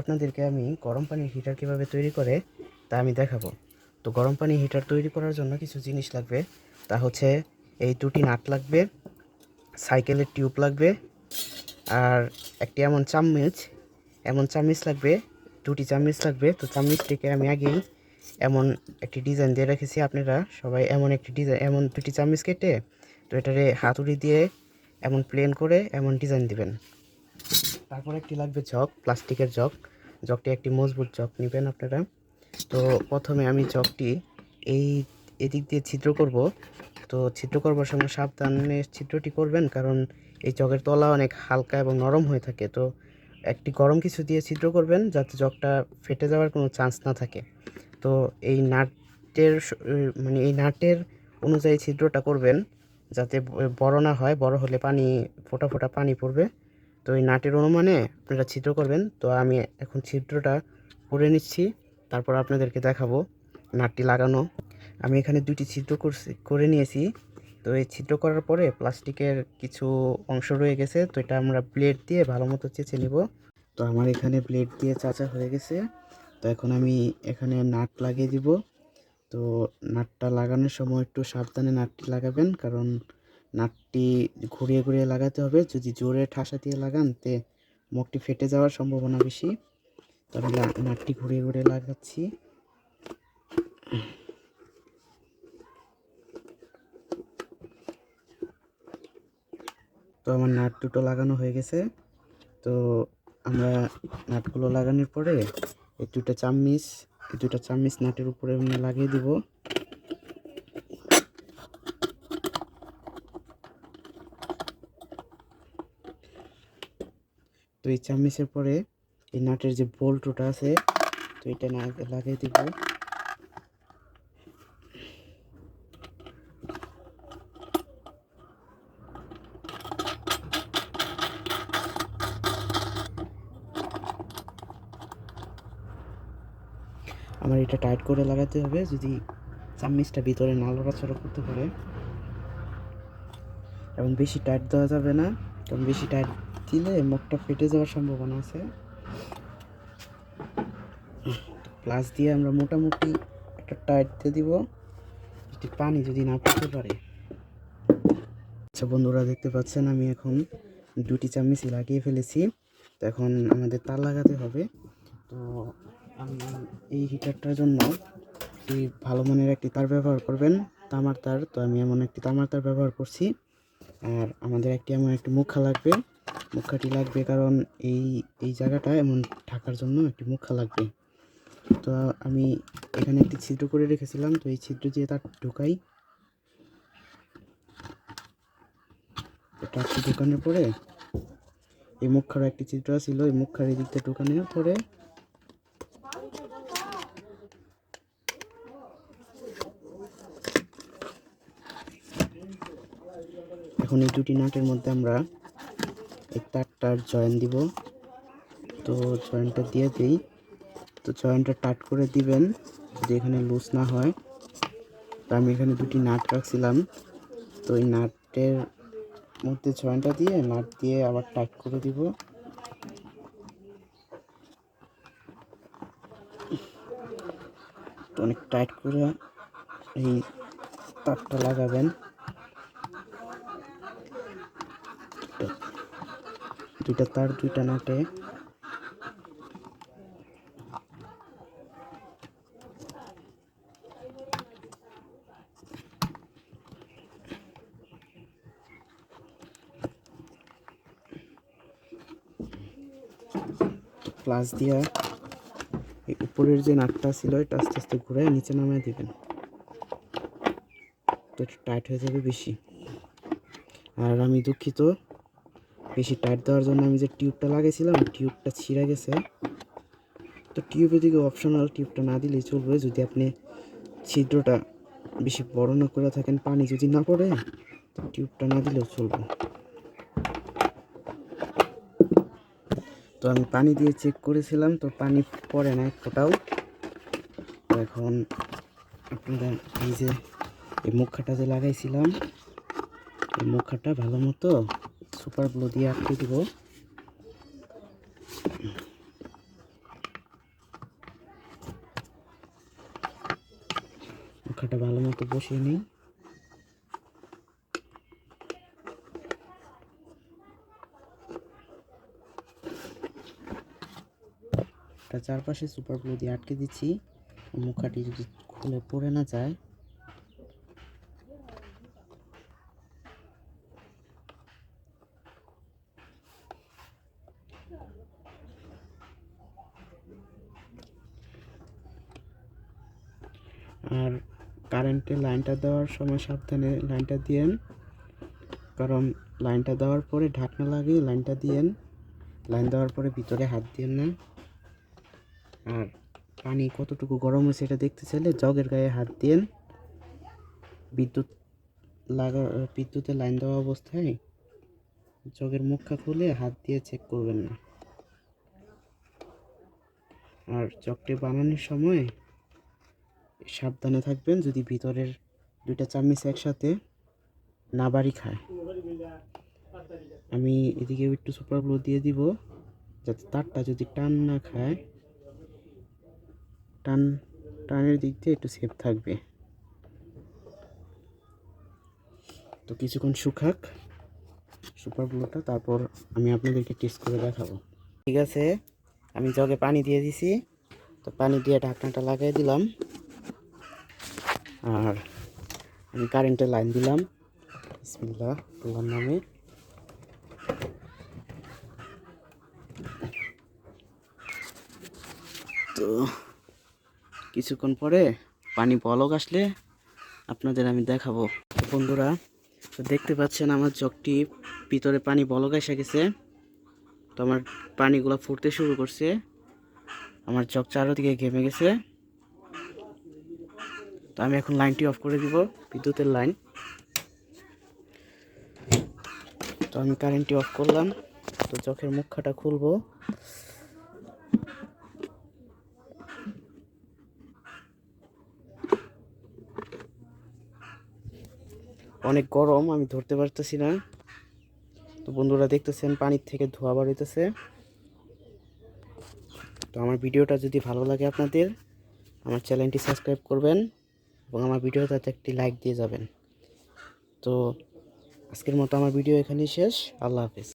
আপনাদেরকে আমি গরম পানির হিটার কিভাবে তৈরি করে তা আমি দেখাবো। তো গরম পানি হিটার তৈরি করার জন্য কিছু জিনিস লাগবে। তা হচ্ছে এই দুটি নাট লাগবে, সাইকেলের টিউব লাগবে, আর একটি এমন চামচ লাগবে, দুটি চামচ লাগবে। তো চামচটিকে আমি আগেই এমন একটি ডিজাইন দিয়ে রেখেছি। আপনারা সবাই এমন দুটি চামচ কেটে তো এটারে হাতুড়ি দিয়ে এমন প্লেন করে এমন ডিজাইন দিবেন। তারপর একটি লাগবে জগ, প্লাস্টিকের জগটি একটি মজবুত জগ নেবেন আপনারা। তো প্রথমে আমি জগটি এই এদিক দিয়ে ছিদ্র করব। তো ছিদ্র করবার সময় সাবধানে ছিদ্রটি করবেন, কারণ এই জগের তলা অনেক হালকা এবং নরম হয়ে থাকে। তো একটি গরম কিছু দিয়ে ছিদ্র করবেন যাতে জগটা ফেটে যাওয়ার কোনো চান্স না থাকে। তো এই নাটের অনুযায়ী ছিদ্রটা করবেন যাতে বড় না হয়। বড় হলে ফোঁটা ফোঁটা পানি পড়বে। তো এই নাটের অনুমানে আপনারা ছিদ্র করবেন। তো আমি এখন ছিদ্রটা করে নিচ্ছি, তারপর আপনাদেরকে দেখাবো নাটটি লাগানো। আমি এখানে দুটি ছিদ্র করে নিয়েছি। তো এই ছিদ্র করার পরে প্লাস্টিকের কিছু অংশ রয়ে গেছে, তো এটা আমরা ব্লেড দিয়ে ভালো মতো চেঁচে নিব। তো আমার এখানে ব্লেড দিয়ে চাচা হয়ে গেছে। তো এখন আমি এখানে নাট লাগিয়ে দিব। তো নাটটা লাগানোর সময় একটু সাবধানে নাটটি লাগাবেন, কারণ নাটটি ঘুরিয়ে ঘুরিয়ে লাগাতে হবে। যদি জোরে ঠাসা দিয়ে লাগান তে মুখটি ফেটে যাওয়ার সম্ভাবনা বেশি। তো আমি নাটটি ঘুরিয়ে ঘুরিয়ে লাগাচ্ছি। তো আমার নাট দুটো লাগানো হয়ে গেছে। তো আমরা নাটগুলো লাগানোর পরে এই দুটো চামচ নাটের উপরে আমরা লাগিয়ে দিব। তো এই চামচের পরে এই নাটের যে বল্টুটা আছে, তো এটা লাগিয়ে দিব। আমার এটা টাইট করে লাগাতে হবে, যদি চামচটা ভিতরে না লড়াচড়া করতে পারে। এবং বেশি টাইট দেওয়া যাবে না, কারণ বেশি টাইট দিলে মুখটা ফেটে যাওয়ার সম্ভাবনা আছে। প্লাস দিয়ে আমরা মোটামুটি একটা টাইট দিয়ে দিব, যদি পানি যদি না পড়তে পারে। আচ্ছা বন্ধুরা, দেখতে পাচ্ছেন আমি এখন দুটি চামচ লাগিয়ে ফেলেছি। তো এখন আমাদের তার লাগাতে হবে। তো আমি এই হিটারটার জন্য একটি ভালো মানের একটি তার ব্যবহার করবেন, তামার তার। তো আমি এমন একটি তামার তার ব্যবহার করছি। আর আমাদের এমন একটি মুখা লাগবে। মুখাটি লাগবে কারণ এই জায়গাটা এমন ঢাকার জন্য একটি মুখা লাগবে। তো আমি এখানে একটি ছিদ্র করে রেখেছিলাম, তো এই ছিদ্র দিয়ে তার ঢুকাই। এটা একটি ঢুকানোর পরে এই মুখার একটি ছিদ্র ছিল, এই মুখার এই দিকটা ঢুকানোর পরে এখন এই দুটি নাটের মধ্যে আমরা এই তারটার জয়েন দিব। তো জয়েন্টটা দিয়ে দিই। তো জয়েন্টটা টাইট করে দিবেন যদি এখানে লুজ না হয়। তো আমি এখানে দুটি নাট রাখছিলাম, তো এই নাটের মধ্যে জয়েন্টটা দিয়ে নাট দিয়ে আবার টাইট করে দিব। তো অনেক টাইট করে এই তারটা লাগাবেন। দুইটা তার দুইটা নাটে প্লাস দিয়া এই উপরের যে নাটটা ছিল এটা আস্তে আস্তে ঘুরে নিচে নামিয়ে দিবেন। তো একটু টাইট হয়ে যাবে বেশি। আর আমি দুঃখিত, বেশি টাইট দেওয়ার জন্য আমি যে টিউবটা লাগিয়েছিলাম টিউবটা ছিঁড়ে গেছে। তো টিউবের দিকে অপশনাল, টিউবটা না দিলেই চলবে যদি আপনি ছিদ্রটা বেশি বড় না করে থাকেন। পানি যদি না পড়ে তো টিউবটা না দিলেও চলবে। তো আমি পানি দিয়ে চেক করেছিলাম, তো পানি পড়ে না এক ফোঁটাও। তো এখন আপনারা এই যে এই মুখাটা যে লাগাইছিলাম, এই মুখাটা ভালো মতো সুপার গ্লু দিয়ে আটকে দিব। মুখাটা ভালো মতো বসিয়ে নিই। এটা চারপাশে সুপার গ্লু দিয়ে আটকে দিচ্ছি, মুখাটি যদি খুলে পড়ে না যায়। আর কারেন্টের লাইনটা দেওয়ার সময় সাবধানে লাইনটা দিয়েন, কারণ লাইনটা দেওয়ার পরে ঢাকনা লাগিয়ে লাইনটা দিয়েন। লাইন দেওয়ার পরে ভিতরে হাত দিয়েন না। আর পানি কতটুকু গরম হয়েছে এটা দেখতে চাইলে জগের গায়ে হাত দিয়েন। বিদ্যুতের লাইন দেওয়া অবস্থায় জগের মুখটা খুলে হাত দিয়ে চেক করবেন না। আর জগটি বানানোর সময় সাবধানে থাকবেন যদি ভিতরের দুইটা চামচ একসাথে না বাড়ি খায়। আমি এদিকে একটু সুপার গ্লু দিয়ে দিব, যাতে তারটা যদি টান না খায়, টানের দিক দিয়ে একটু সেফ থাকবে। তো কিছুক্ষণ শুকাক সুপার গ্লুটা, তারপর আমি আপনাদেরকে টেস্ট করে দেখাবো। ঠিক আছে, আমি জগে পানি দিয়ে দিছি। তো পানি দিয়ে ঢাকনাটা লাগাই দিলাম, আর আমি কারেন্টের লাইন দিলাম। বিসমিল্লাহ আল্লাহর নামে। তো কিছুক্ষণ পরে পানি বলক আসলে আপনাদের আমি দেখাবো। বন্ধুরা, তো দেখতে পাচ্ছেন আমার জগটি ভিতরে পানি বলক এসে গেছে। তো আমার পানিগুলো ফুটতে শুরু করছে, আমার জগ চারদিকে ঘেমে গেছে। তো আমি এখন লাইনটি অফ করে দিব, বিদ্যুতের লাইন। তো আমি কারেন্টটি অফ করলাম। তো জগের মুখটা খুলবো। অনেক গরম, আমি ধরতে পারতেছি না। তো বন্ধুরা দেখতেছেন পানির থেকে ধোঁয়া বেরোতেছে। তো আমার ভিডিওটা যদি ভালো লাগে আপনাদের, আমার চ্যানেলটি সাবস্ক্রাইব করবেন এবং আমার ভিডিওটাতে একটি লাইক দিয়ে যাবেন। তো আজকের মতো আমার ভিডিও এখানেই শেষ। আল্লাহ হাফেজ।